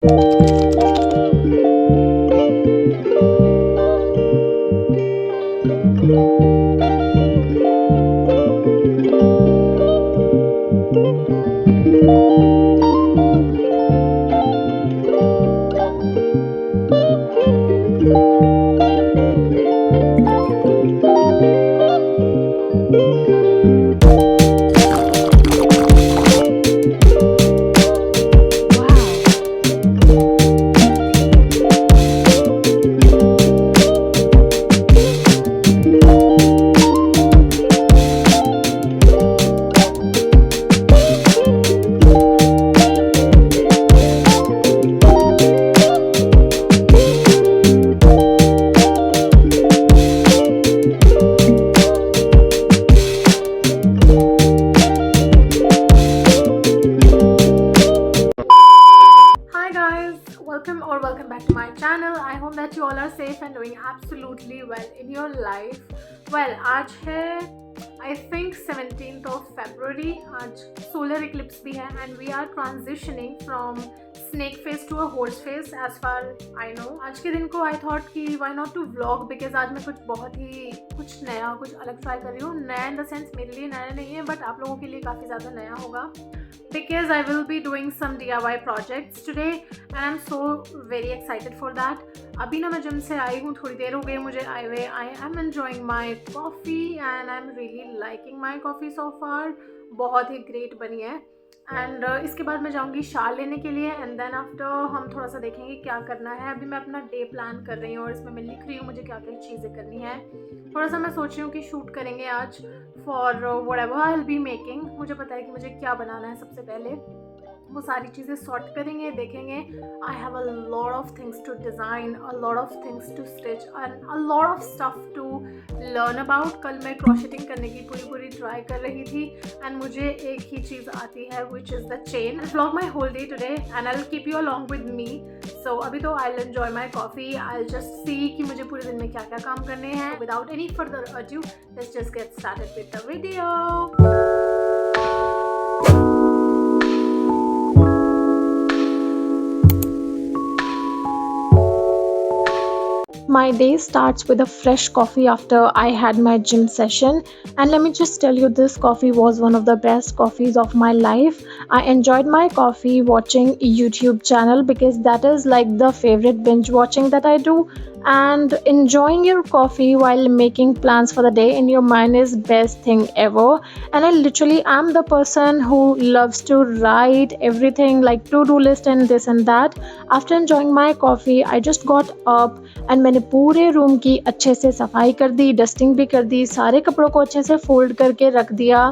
Hi guys, welcome back to my channel. I hope that you all are safe and doing absolutely well in your life. Well, आज है I think 17th of February. आज solar eclipse भी है and we are transitioning from snake phase to a horse phase as far I know. आज के दिन को I thought कि why not to vlog because आज मैं कुछ नया कुछ अलग ट्राई कर रही हूँ. नया in the sense मेरे लिए नया नहीं है but आप लोगों के लिए काफ़ी ज़्यादा नया होगा. Because I will be doing some DIY projects today and I'm so very excited for that. अभी ना मैं जिम से आई हूँ, थोड़ी देर हो गई मुझे आए हुए. I am enjoying my coffee and I'm really liking my coffee so far. बहुत ही great बनी है. एंड इसके बाद मैं जाऊंगी शाल लेने के लिए एंड देन आफ्टर हम थोड़ा सा देखेंगे क्या करना है. अभी मैं अपना डे प्लान कर रही हूँ और इसमें मैं लिख रही हूँ मुझे क्या क्या चीज़ें करनी है. थोड़ा सा मैं सोच रही हूँ कि शूट करेंगे आज for whatever I will be making. मुझे पता है कि मुझे क्या बनाना है. सबसे पहले वो सारी चीज़ें सॉर्ट करेंगे, देखेंगे. I have a lot of things to design, a lot of things to stitch and a lot of stuff to learn about. कल मैं क्रॉशेटिंग करने की पूरी ट्राई कर रही थी एंड मुझे एक ही चीज़ आती है which is the chain. Vlog my whole day today and I will keep you along with me. So अभी तो I will enjoy my coffee. I will just see कि मुझे पूरे दिन में क्या क्या काम करने हैं. Without any further adieu let's just get started with the video. My day starts with a fresh coffee after I had my gym session, and let me just tell you, this coffee was one of the best coffees of my life. I enjoyed my coffee watching YouTube channel because that is like the favorite binge watching that I do, and enjoying your coffee while making plans for the day in your mind is best thing ever. And I literally am the person who loves to write everything like to-do list and this and that. After enjoying my coffee I just got up and मैंने पूरे room की अच्छे से सफाई कर दी, dusting भी कर दी, सारे कपड़ों को अच्छे से फोल्ड करके रख दिया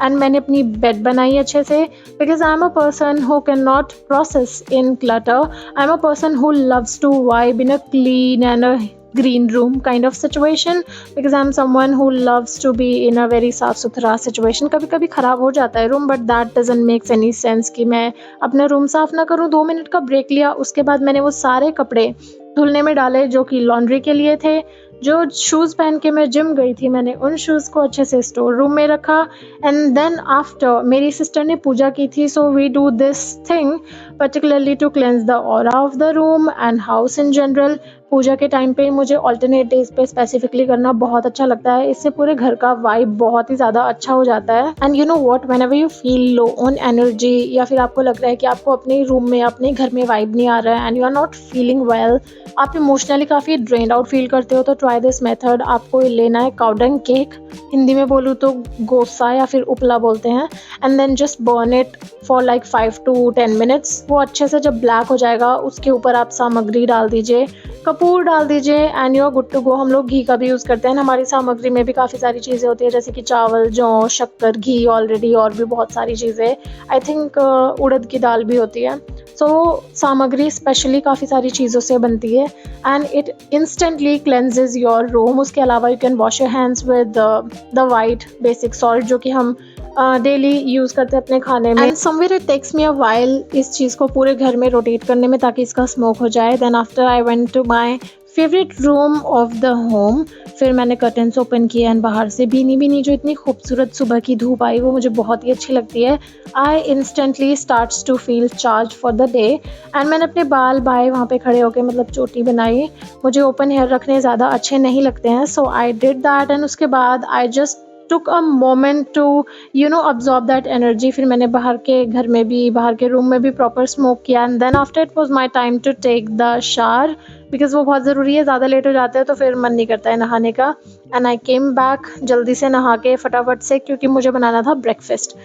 एंड मैंने अपनी बेड बनाई अच्छे से. Because I am a person who can not process in clutter. I am a person who loves to vibe in a clean and a green room kind of situation because I'm someone who loves to be in a very साफ सुथरा situation. कभी कभी ख़राब हो जाता है room but that doesn't make any sense कि मैं अपना रूम साफ़ ना करूँ. 2 मिनट का ब्रेक लिया, उसके बाद मैंने वो सारे कपड़े धुलने में डाले जो कि लॉन्ड्री के लिए थे. जो शूज़ पहन के मैं जिम गई थी मैंने उन शूज़ को अच्छे से स्टोर रूम में रखा. एंड देन आफ्टर मेरी सिस्टर ने पूजा की थी, so we do this thing particularly to cleanse the aura of the room and house in general. पूजा के टाइम पे मुझे ऑल्टरनेट डेज पे स्पेसिफिकली करना बहुत अच्छा लगता है. इससे पूरे घर का वाइब बहुत ही ज़्यादा अच्छा हो जाता है. And you know what, whenever you feel low on energy या फिर आपको लग रहा है कि आपको अपने रूम में अपने घर में वाइब नहीं आ रहा है and you are not feeling well, आप इमोशनली काफ़ी ड्रेन्ड आउट फील करते हो, तो ट्राई दिस मेथड. आपको लेना है काउडंग केक, हिंदी में बोलूँ तो गोसा या फिर उपला बोलते हैं. And then just burn it for like 5 to 10 minutes. वो अच्छे से जब ब्लैक हो जाएगा उसके ऊपर आप सामग्री डाल दीजिए, कपूर डाल दीजिए and you are good to go. हम लोग घी का भी यूज़ करते हैं. हमारी सामग्री में भी काफ़ी सारी चीज़ें होती है जैसे कि चावल, जौ, शक्कर, घी ऑलरेडी और भी बहुत सारी चीज़ें. आई थिंक उड़द की दाल भी होती है. सो सामग्री स्पेशली काफ़ी सारी चीज़ों से बनती है and it instantly cleanses your room. उसके अलावा you can wash your hands with the white basic salt जो कि हम डेली यूज़ करते हैं अपने खाने में। And somewhere it takes me a while इस चीज़ को पूरे घर में रोटेट करने में, ताकि इसका स्मोक हो जाए। Then after I went to my favourite room of the home. फिर मैंने कर्टन्स ओपन किए एंड बाहर से भीनी भीनी जो इतनी खूबसूरत सुबह की धूप आई, वो मुझे बहुत ही अच्छी लगती है। I instantly starts to feel charge for the day. And मैंने अपने बाल बाए वहाँ पे खड़े होकर मतलब चोटी बनाई। मुझे ओपन हेयर रखने ज़्यादा अच्छे नहीं लगते हैं, सो आई डिड दैट। एंड उसके बाद I just took a moment to absorb that energy। फिर मैंने बाहर के घर में भी, बाहर के रूम में भी प्रॉपर स्मोक किया। And then after it was my time to take the shower, because वो बहुत ज़रूरी है। ज़्यादा लेट हो जाते हैं तो फिर मन नहीं करता है नहाने का। एंड आई केम बैक जल्दी से नहा के फटाफट से, क्योंकि मुझे बनाना था ब्रेकफास्ट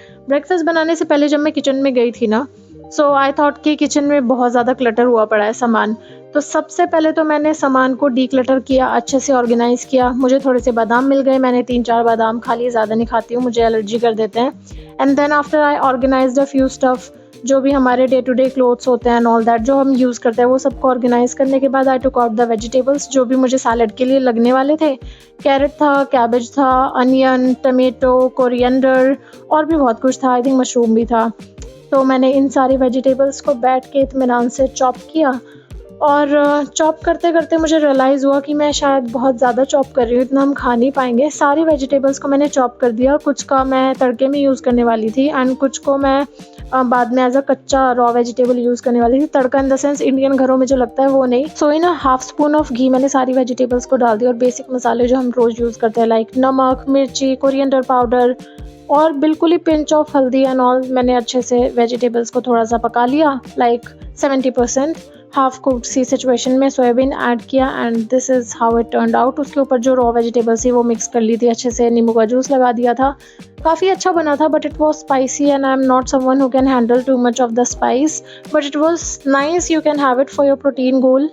बनाने से पहले जब मैं किचन में गई थी ना, सो आई थॉट कि किचन में बहुत ज़्यादा क्लटर हुआ पड़ा है सामान। तो सबसे पहले तो मैंने सामान को डीक्लटर किया, अच्छे से ऑर्गेनाइज़ किया। मुझे थोड़े से बादाम मिल गए, मैंने 3-4 बादाम खा लिए, ज़्यादा नहीं खाती हूँ, मुझे एलर्जी कर देते हैं। And then after I organised a few stuff, जो भी हमारे डे टू डे क्लोथ्स होते हैं एंड ऑल दैट, जो हम यूज़ करते हैं, वो सबको ऑर्गेनाइज़ करने के बाद आई टुक आउट द वेजिटेबल्स जो भी मुझे सैलड के लिए लगने वाले थे। कैरेट था, कैबेज था, अनियन, टमेटो, कोरिएंडर और भी बहुत कुछ था। आई थिंक मशरूम भी था। तो मैंने इन सारी वेजिटेबल्स को बैठ के इत्मीनान से चॉप किया। और चॉप करते करते मुझे रियलाइज़ हुआ कि मैं शायद बहुत ज़्यादा चॉप कर रही हूँ, इतना हम खा नहीं पाएंगे। सारी वेजिटेबल्स को मैंने चॉप कर दिया। कुछ का मैं तड़के में यूज़ करने वाली थी एंड कुछ को मैं बाद में एज अ कच्चा रॉ वेजिटेबल यूज़ करने वाली थी। तड़का इन द सेंस इंडियन घरों में जो लगता है वो नहीं। सो इन हाफ स्पून ऑफ घी मैंने सारी वेजिटेबल्स को डाल दिया, और बेसिक मसाले जो हम रोज़ यूज़ करते हैं लाइक नमक, मिर्ची, कोरिएंडर पाउडर और बिल्कुल ही पिंच ऑफ हल्दी एंड ऑल, मैंने अच्छे से वेजिटेबल्स को थोड़ा सा पका लिया, लाइक 70%। हाफ कुक्ड सी सिचुएशन में सोयाबीन ऐड किया and this is how it turned out. उसके ऊपर जो रॉ वेजिटेबल्स थी वो मिक्स कर ली थी अच्छे से, नींबू का जूस लगा दिया था। काफ़ी अच्छा बना था, but it was spicy and I am not someone who can handle too much of the spice, but it was nice. You can have it for your protein goal.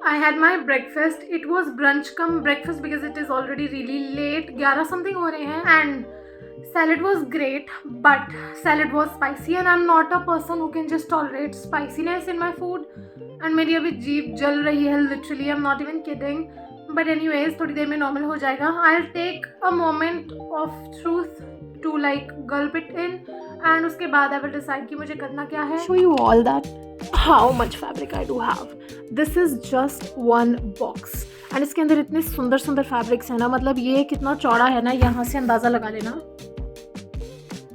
I had my breakfast. It was brunch cum breakfast because it is already really late. 11 something हो रहे हैं and salad was great, but salad was spicy and I'm not a person who can just tolerate spiciness in my food. And मेरी अभी जीभ जल रही है literally. I'm not even kidding. But anyways, थोड़ी देर में normal हो जाएगा. I'll take a moment of truth to like gulp it in and उसके बाद I will decide कि मुझे करना क्या है. Show you all that how much fabric I do have. This is just one box and इसके अंदर इतने सुंदर सुंदर फैब्रिक्स हैं ना, मतलब ये कितना चौड़ा है ना, यहाँ से अंदाज़ा लगा लेना।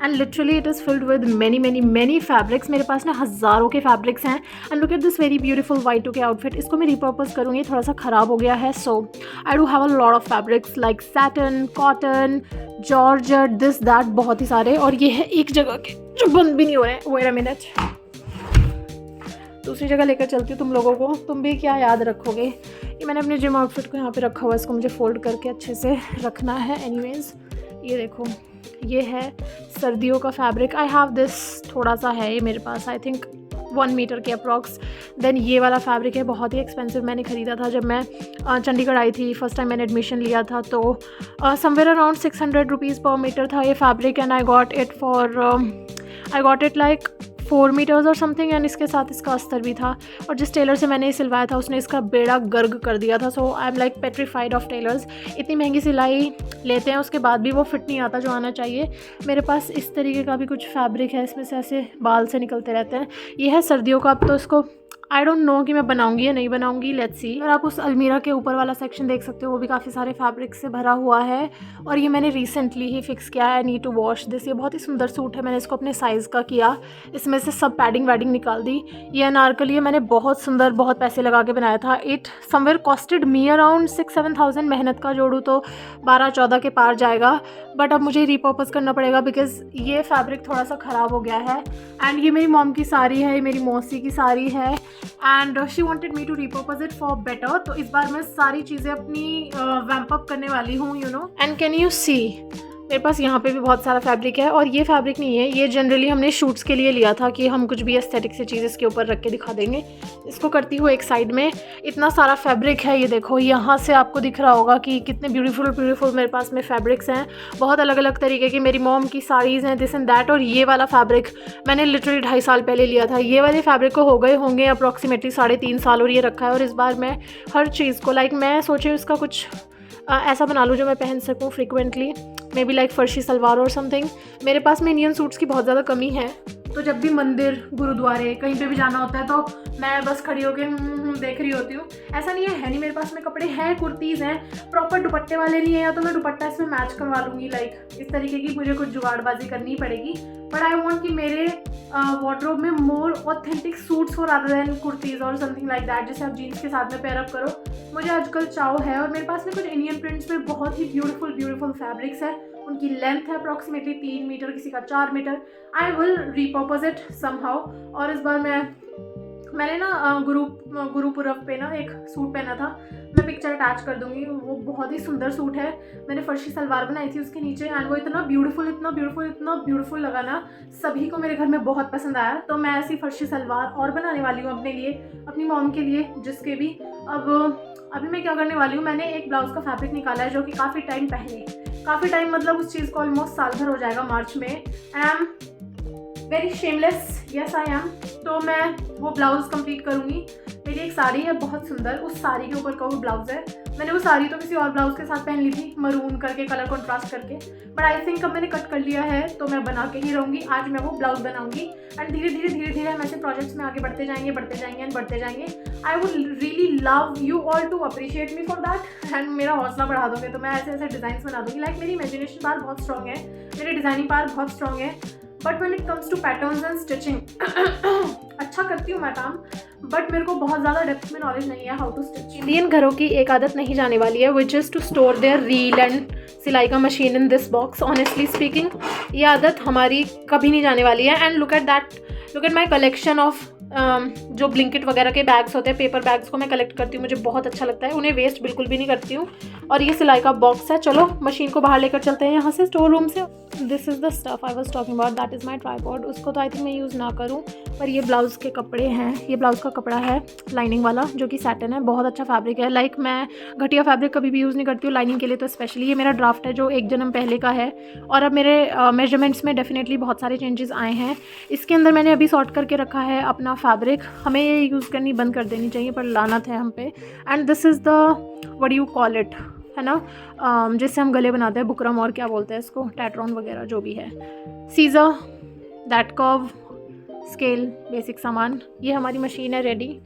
And literally it is filled with many many many fabrics. मेरे पास ना हज़ारों के फैब्रिक्स हैं। And look at this very beautiful Y2K outfit. इसको मैं रिपर्पस करूँगी, थोड़ा सा ख़राब हो गया है। So I do have a lot of fabrics like satin, cotton, georgette, this that, बहुत ही सारे। और ये है एक जगह के जो बंद भी नहीं हो रहे हैं। वेट अ मिनट, दूसरी जगह लेकर चलती हूँ तुम लोगों को, तुम भी क्या याद रखोगे। ये मैंने अपने जिम आउटफिट को यहाँ पे रखा हुआ है, इसको मुझे फोल्ड करके अच्छे से रखना है। एनीवेज ये देखो, ये है सर्दियों का फैब्रिक। आई हैव दिस, थोड़ा सा है ये मेरे पास, आई थिंक 1 मीटर के अप्रॉक्स। देन ये वाला फैब्रिक है, बहुत ही एक्सपेंसिव, मैंने ख़रीदा था जब मैं चंडीगढ़ आई थी फर्स्ट टाइम, मैंने एडमिशन लिया था। तो somewhere around 600 rupees per metre था ये fabric and I got it like 4 metres और समथिंग। एंड इसके साथ इसका अस्तर भी था, और जिस टेलर से मैंने सिलवाया था उसने इसका बेड़ा गर्ग कर दिया था। So I am like petrified of tailors. इतनी महंगी सिलाई लेते हैं, उसके बाद भी वो फिट नहीं आता जो आना चाहिए। मेरे पास इस तरीके का भी कुछ फैब्रिक है, इसमें से ऐसे बाल से निकलते रहते हैं। ये है सर्दियों का। अब तो इसको आई डोंट नो कि मैं बनाऊंगी या नहीं बनाऊंगी, लेट्स सी। और आप उस अलमीरा के ऊपर वाला सेक्शन देख सकते हो, वो भी काफ़ी सारे फैब्रिक से भरा हुआ है। और ये मैंने रिसेंटली ही फिक्स किया है। I need to wash this. ये बहुत ही सुंदर सूट है, मैंने इसको अपने साइज़ का किया, इसमें से सब पैडिंग वैडिंग निकाल दी। ये अनारकली है, मैंने बहुत सुंदर, बहुत पैसे लगा के बनाया था। It somewhere costed me around 6-7 thousand. मेहनत का जोड़ूँ तो 12-14 के पार जाएगा, बट अब मुझे रिपर्पस करना पड़ेगा बिकॉज ये फैब्रिक थोड़ा सा ख़राब हो गया है। एंड ये मेरी मॉम की साड़ी है, ये मेरी मौसी की साड़ी है and she wanted me to repurpose it for better. तो इस बार मैं सारी चीज़ें अपनी वैम्प अप करने वाली हूँ, you know. And can you see, मेरे पास यहाँ पे भी बहुत सारा फैब्रिक है। और ये फैब्रिक नहीं है, ये जनरली हमने शूट्स के लिए लिया था कि हम कुछ भी एस्थेटिक से चीज़ इसके ऊपर रख के दिखा देंगे। इसको करती हूँ एक साइड में। इतना सारा फैब्रिक है, ये देखो, यहाँ से आपको दिख रहा होगा कि कितने ब्यूटीफुल मेरे पास में फैब्रिक्स हैं, बहुत अलग अलग तरीके की। मेरी मॉम की साड़ीज़ हैं, दिस एंड दैट। और ये वाला फैब्रिक मैंने लिटरली 2.5 साल पहले लिया था। ये वाले फैब्रिक को हो गए होंगे अप्रॉक्सीमेटली 3.5 साल, और ये रखा है। और इस बार मैं हर चीज़ को लाइक मैं सोची इसका कुछ ऐसा बना लूँ जो मैं पहन सकूँ फ्रिक्वेंटली। मे बी लाइक फर्शी सलवार और समथिंग। मेरे पास में इंडियन सूट्स की बहुत ज़्यादा कमी है, तो जब भी मंदिर, गुरुद्वारे, कहीं पे भी जाना होता है तो मैं बस खड़ी होकर देख रही होती हूँ। ऐसा नहीं है नहीं मेरे पास में कपड़े हैं, कुर्तीज़ हैं, प्रॉपर दुपट्टे वाले नहीं है, या तो मैं दुपट्टा इसमें मैच करवा लूँगी, लाइक इस तरीके की मुझे कुछ जुगाड़बाजी करनी पड़ेगी। बट आई वॉन्ट कि मेरे वार्डरोब में मोर ऑथेंटिक सूट्स हो रादर देन कुर्तीज़ और समथिंग लाइक दैट, जैसे आप जीन्स के साथ में पेयर अप करो। मुझे आजकल चाव है, और मेरे पास में कुछ इंडियन प्रिंट्स में बहुत ही ब्यूटीफुल फैब्रिक्स है। उनकी लेंथ है अप्रॉक्सीमेटली 3 मीटर, किसी का 4 metre. I will repurpose it somehow. और इस बार मैंने ना गुरुपुरब पे ना एक सूट पहना था, मैं पिक्चर अटैच कर दूंगी। वो बहुत ही सुंदर सूट है, मैंने फर्शी सलवार बनाई थी उसके नीचे, एंड वो इतना ब्यूटीफुल लगा ना, सभी को मेरे घर में बहुत पसंद आया। तो मैं ऐसी फर्शी सलवार और बनाने वाली हूँ अपने लिए, अपनी मॉम के लिए, जिसके भी अभी मैं क्या करने वाली हूँ, मैंने एक ब्लाउज़ का फैब्रिक निकाला है जो कि काफ़ी टाइम मतलब उस चीज़ को ऑलमोस्ट साल भर हो जाएगा मार्च में। I am very shameless, yes I am. तो मैं वो ब्लाउज़ कंप्लीट करूँगी। मेरी एक साड़ी है बहुत सुंदर, उस साड़ी के ऊपर का वो ब्लाउज़ है। मैंने वो साड़ी तो किसी और ब्लाउज़ के साथ पहन ली थी, मरून करके, कलर कंट्रास्ट करके, बट आई थिंक अब मैंने कट कर लिया है तो मैं बना के ही रहूँगी। आज मैं वो ब्लाउज़ बनाऊँगी, एंड धीरे धीरे हम ऐसे प्रोजेक्ट्स में आगे बढ़ते जाएंगे। I would really love you all to appreciate me for that, and मेरा हौसला बढ़ा दोगे तो मैं ऐसे डिज़ाइन बना दूँगी। लाइक मेरी इमेजिनेशन पावर बहुत स्ट्रॉग है, मेरी डिज़ाइनिंग पावर बहुत स्ट्रॉग है, but when it comes to patterns and stitching अच्छा करती हूँ मैं काम, बट मेरे को बहुत ज़्यादा डेप्थ में नॉलेज नहीं है हाउ टू स्टिच। इंडियन घरों की एक आदत नहीं जाने वाली है, which is to store their reel and सिलाई का machine in this box. Honestly speaking, ये आदत हमारी कभी नहीं जाने वाली है। And look at my collection of जो ब्लिंकिट वगैरह के बैग्स होते हैं, पेपर बैग्स को मैं कलेक्ट करती हूँ, मुझे बहुत अच्छा लगता है, उन्हें वेस्ट बिल्कुल भी नहीं करती हूँ। और ये सिलाई का बॉक्स है। चलो मशीन को बाहर लेकर चलते हैं यहाँ से, स्टोर रूम से। This is the stuff I was talking about, that is my tripod. उसको तो आई थिंक मैं यूज़ ना करूँ, पर ये ब्लाउज़ के कपड़े हैं, ये ब्लाउज़ का कपड़ा है लाइनिंग वाला, जो कि सैटिन है, बहुत अच्छा फैब्रिक है। लाइक मैं घटिया फैब्रिक कभी भी यूज़ नहीं करती हूँ लाइनिंग के लिए, तो स्पेशली ये मेरा ड्राफ्ट है जो 1 जन्म पहले का है, और अब मेरे मेजरमेंट्स में डेफिनेटली बहुत सारे चेंजेस आए हैं। इसके अंदर मैंने अभी सॉर्ट करके रखा है अपना फैब्रिक। हमें ये यूज़ करनी बंद कर देनी चाहिए, पर लानत है हम पे। And this is the what do you call it, है ना, जिससे हम गले बनाते हैं, बुकरम, और क्या बोलते हैं इसको, टैट्रॉन वगैरह जो भी है, scissor, that curve, scale, basic सामान। ये हमारी मशीन है रेडी,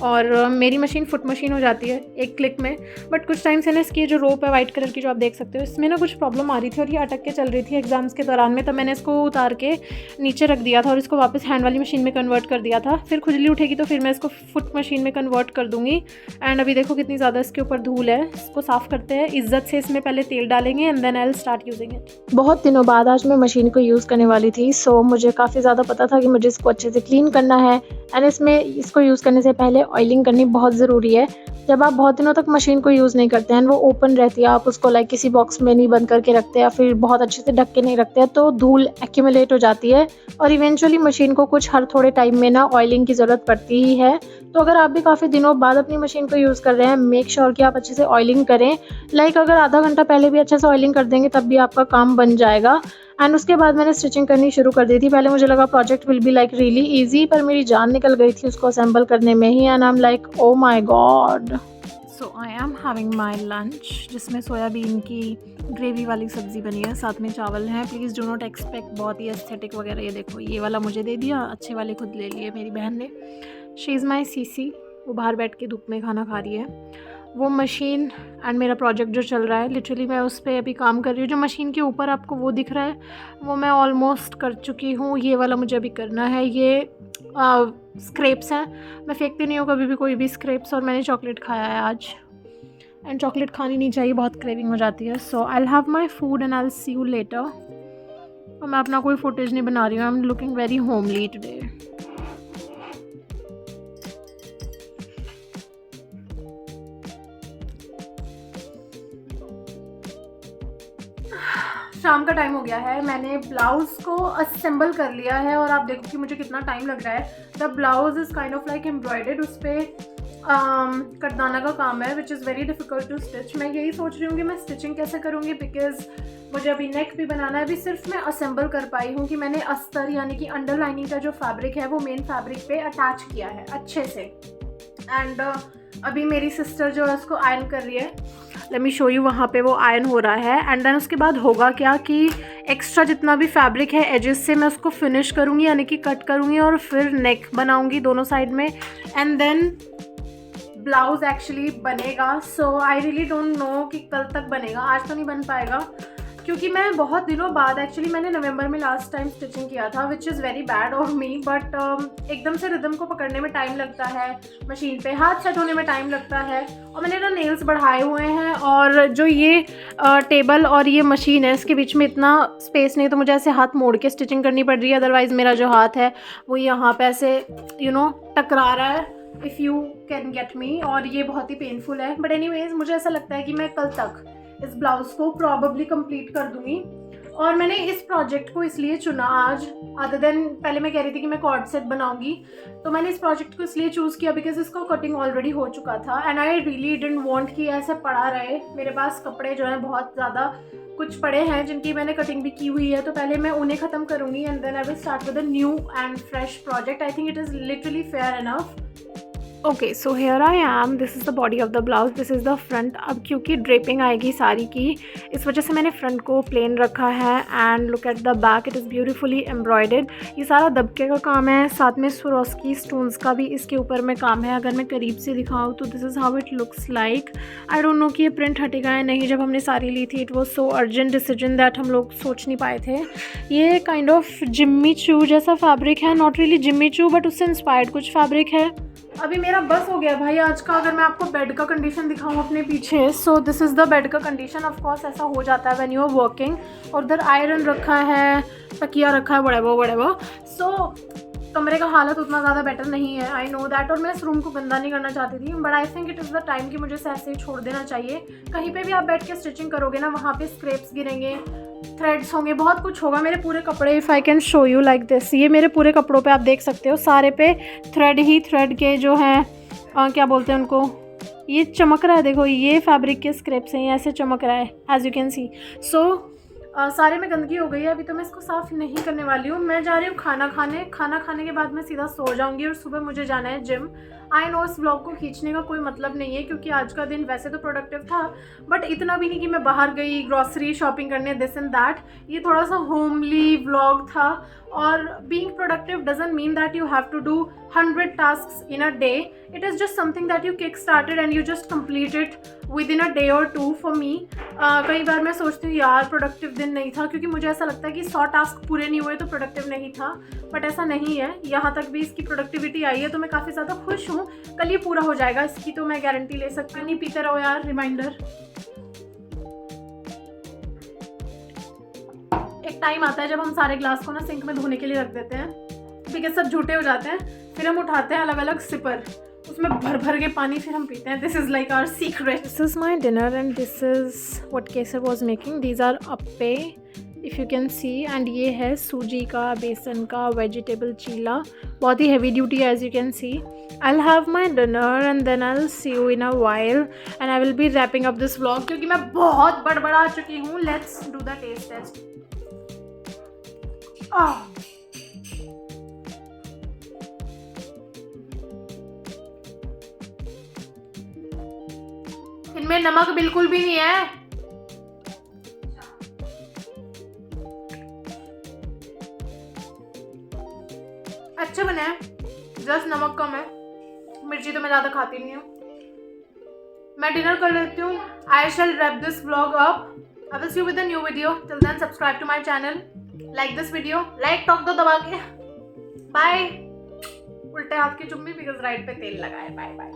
और मेरी मशीन फुट मशीन हो जाती है एक क्लिक में। बट कुछ टाइम से ना इसकी जो रोप है वाइट कलर की जो आप देख सकते हो, इसमें ना कुछ प्रॉब्लम आ रही थी और ये अटक के चल रही थी एग्जाम्स के दौरान में, तब मैंने इसको उतार के नीचे रख दिया था और इसको वापस हैंड वाली मशीन में कन्वर्ट कर दिया था। फिर खुजली उठेगी तो फिर मैं इसको फुट मशीन में कन्वर्ट कर दूँगी। एंड अभी देखो कितनी ज़्यादा इसके ऊपर धूल है, इसको साफ़ करते हैं इज्जत से। इसमें पहले तेल डालेंगे and then I will start using it. बहुत दिनों बाद आज मैं मशीन को यूज़ करने वाली थी, सो मुझे काफ़ी ज़्यादा पता था कि मुझे इसको अच्छे से क्लीन करना है। एंड इसको यूज़ करने से पहले ऑयलिंग करनी बहुत ज़रूरी है। जब आप बहुत दिनों तक मशीन को यूज़ नहीं करते हैं, वो ओपन रहती है, आप उसको लाइक किसी बॉक्स में नहीं बंद करके रखते या फिर बहुत अच्छे से ढक के नहीं रखते हैं, तो धूल एक्यूमुलेट हो जाती है और इवेंचुअली मशीन को कुछ हर थोड़े टाइम में ना ऑयलिंग की ज़रूरत पड़ती ही है। तो अगर आप भी काफ़ी दिनों बाद अपनी मशीन को यूज़ कर रहे हैं, मेक श्योर कि आप अच्छे से ऑयलिंग करें। लाइक अगर आधा घंटा पहले भी अच्छे से ऑयलिंग कर देंगे तब भी आपका काम बन जाएगा। एंड उसके बाद मैंने स्टिचिंग करनी शुरू कर दी थी। पहले मुझे लगा project will be like really easy, पर मेरी जान निकल गई थी उसको असेंबल करने में ही। And I am like oh my god. So I am having my lunch, जिसमें सोयाबीन की ग्रेवी वाली सब्ज़ी बनी है, साथ में चावल हैं। प्लीज़ डो नॉट एक्सपेक्ट बहुत ही एस्थेटिक वगैरह। ये देखो, ये वाला मुझे दे दिया, अच्छे वाले खुद ले लिए मेरी बहन ने। शी इज़ माई सीसी, वो बाहर बैठ के धूप में खाना खा रही है। वो मशीन एंड मेरा प्रोजेक्ट जो चल रहा है, लिटरली मैं उस पर अभी काम कर रही हूँ। जो मशीन के ऊपर आपको वो दिख रहा है, वो मैं ऑलमोस्ट कर चुकी हूँ। ये वाला मुझे अभी करना है। ये स्क्रैप्स हैं, मैं फेंकती नहीं हूँ कभी भी कोई भी स्क्रैप्स। और मैंने चॉकलेट खाया है आज, एंड चॉकलेट खानी नहीं चाहिए, बहुत क्रेविंग हो जाती है। So I will have my food and I will see you later. और मैं अपना कोई फुटेज नहीं बना रही हूँ, I am looking very homely today. शाम का टाइम हो गया है, मैंने ब्लाउज़ को असेंबल कर लिया है और आप देखो कि मुझे कितना टाइम लग रहा है। The blouse is kind of like embroidered, उस पर कटदाना का काम है, which is very difficult to stitch. मैं यही सोच रही हूँ कि मैं स्टिचिंग कैसे करूँगी, बिकॉज मुझे अभी नेक भी बनाना है। अभी सिर्फ मैं असेंबल कर पाई हूँ कि मैंने अस्तर यानी कि अंडरलाइनिंग का जो फैब्रिक है वो मेन फैब्रिक पे अटैच किया है अच्छे से। एंड अभी मेरी सिस्टर जो है उसको आयरन कर रही है। लेट मी शो यू, वहाँ पे वो आयरन हो रहा है। एंड देन उसके बाद होगा क्या कि एक्स्ट्रा जितना भी फैब्रिक है एजेस से मैं उसको फिनिश करूँगी, यानी कि कट करूँगी और फिर नेक बनाऊँगी दोनों साइड में। एंड देन ब्लाउज एक्चुअली बनेगा। सो आई रियली डोंट नो कि कल तक बनेगा, आज तो नहीं बन पाएगा क्योंकि मैं बहुत दिनों बाद, एक्चुअली मैंने नवंबर में लास्ट टाइम स्टिचिंग किया था, विच is very bad of me, but एकदम से रिदम को पकड़ने में टाइम लगता है, मशीन पे हाथ सेट होने में टाइम लगता है, और मैंने ना नेल्स बढ़ाए हुए हैं, और जो ये टेबल और ये मशीन है इसके बीच में इतना स्पेस नहीं, तो मुझे ऐसे हाथ मोड़ के स्टिचिंग करनी पड़ रही है, अदरवाइज़ मेरा जो हाथ है वो यहाँ पे ऐसे टकरा रहा है, if you can get me, और ये बहुत ही पेनफुल है। बट एनीवेज मुझे ऐसा लगता है कि मैं कल तक इस ब्लाउज़ को प्रॉबेबली कंप्लीट कर दूँगी। और मैंने इस प्रोजेक्ट को इसलिए चुना आज, अदर देन पहले मैं कह रही थी कि मैं कॉर्ड सेट बनाऊंगी, तो मैंने इस प्रोजेक्ट को इसलिए चूज़ किया बिकॉज इसका कटिंग ऑलरेडी हो चुका था, and I really didn't want कि ऐसे पड़ा रहे। मेरे पास कपड़े जो हैं बहुत ज़्यादा कुछ पड़े हैं जिनकी मैंने कटिंग भी की हुई है, तो पहले मैं उन्हें ख़त्म करूँगी and then I will start with a new and fresh project. I think it is literally fair enough. Okay, so here I am, this is the body of the blouse, this is the front. अब क्योंकि draping आएगी सारी की, इस वजह से मैंने front को प्लेन रखा है, and look at the back, it is beautifully embroidered. ये सारा दबके का काम है, साथ में स्वरोस्की स्टोन्स का भी इसके ऊपर में काम है। अगर मैं करीब से दिखाऊँ तो this is how it looks like. I don't know कि ये प्रिंट हटेगा या नहीं। जब हमने सारी ली थी it was so urgent decision that हम लोग सोच नहीं पाए थे। ये काइंड ऑफ जिम्मी चू जैसा फैब्रिक है, नॉट रियली जिम्मी चू बट उससे इंस्पायर्ड कुछ फैब्रिक है। अभी मेरा बस हो गया भाई आज का। अगर मैं आपको बेड का कंडीशन दिखाऊं अपने पीछे, so this is the bed का कंडीशन। ऑफ कोर्स ऐसा हो जाता है व्हेन यू आर वर्किंग। और उधर आयरन रखा है, तकिया रखा है, बड़े सो कमरे का हालत उतना ज़्यादा बेटर नहीं है, आई नो दैट। और मैं इस रूम को गंदा नहीं करना चाहती थी, but I think it is the time कि मुझे इसे ऐसे ही छोड़ देना चाहिए। कहीं पे भी आप बैठ के स्टिचिंग करोगे ना, वहाँ पे स्क्रैप्स गिरेंगे, थ्रेड्स होंगे, बहुत कुछ होगा। मेरे पूरे कपड़े, if I can show you like this, ये मेरे पूरे कपड़ों पे आप देख सकते हो, सारे पे थ्रेड के जो हैं क्या बोलते हैं उनको, ये चमक रहा है, देखो ये फैब्रिक के स्क्रैप्स हैं, ये ऐसे चमक रहा है एज यू कैन सी। सो सारे में गंदगी हो गई है। अभी तो मैं इसको साफ़ नहीं करने वाली हूँ। मैं जा रही हूँ खाना खाने के बाद मैं सीधा सो जाऊँगी और सुबह मुझे जाना है जिम। आई नो इस व्लॉग को खींचने का कोई मतलब नहीं है क्योंकि आज का दिन वैसे तो प्रोडक्टिव था, बट इतना भी नहीं कि मैं बाहर गई ग्रॉसरी शॉपिंग करने, दिस एंड दैट। ये थोड़ा सा होमली व्लॉग था। और being productive doesn't mean that you have to do 100 tasks in a day. It is just something that you kick started and you just complete it within a day or two. For me, कई बार मैं सोचती हूँ यार productive दिन नहीं था, क्योंकि मुझे ऐसा लगता है कि 100 टास्क पूरे नहीं हुए तो प्रोडक्टिव नहीं था, बट ऐसा नहीं है। यहाँ तक भी इसकी प्रोडक्टिविटी आई है तो मैं काफ़ी ज़्यादा खुश हूँ। कल ये पूरा हो जाएगा, इसकी तो मैं गारंटी ले सकती हूँ। नहीं पीते रहो यार, रिमाइंडर। एक टाइम आता है जब हम सारे ग्लास को ना सिंक में धोने के लिए रख देते हैं, बिकॉज सब झूठे हो जाते हैं, फिर हम उठाते हैं अलग अलग सिपर, उसमें भर भर के पानी फिर हम पीते हैं। This is like our secret. This is my dinner and this is what Kesar was making. These are appe if you can see, and ये है सूजी का, बेसन का वेजिटेबल चीला, बहुत ही heavy duty as you can see. I'll have my dinner and then I'll see you in a while and I will be wrapping up this vlog क्योंकि मैं बहुत बड़बड़ा चुकी हूँ। Let's do the taste test. इनमें नमक बिल्कुल भी नहीं है। अच्छे बने हैं, जस्ट नमक कम है। मिर्ची तो मैं ज़्यादा खाती नहीं हूँ। मैं डिनर कर लेती हूँ। I shall wrap this vlog up. I will see you with a new video. Till then subscribe to my channel, like this video, like टॉक दो दबा के। बाय। उल्टे हाथ की चुम्मी बिकॉज राइट पे तेल लगा है। Bye bye.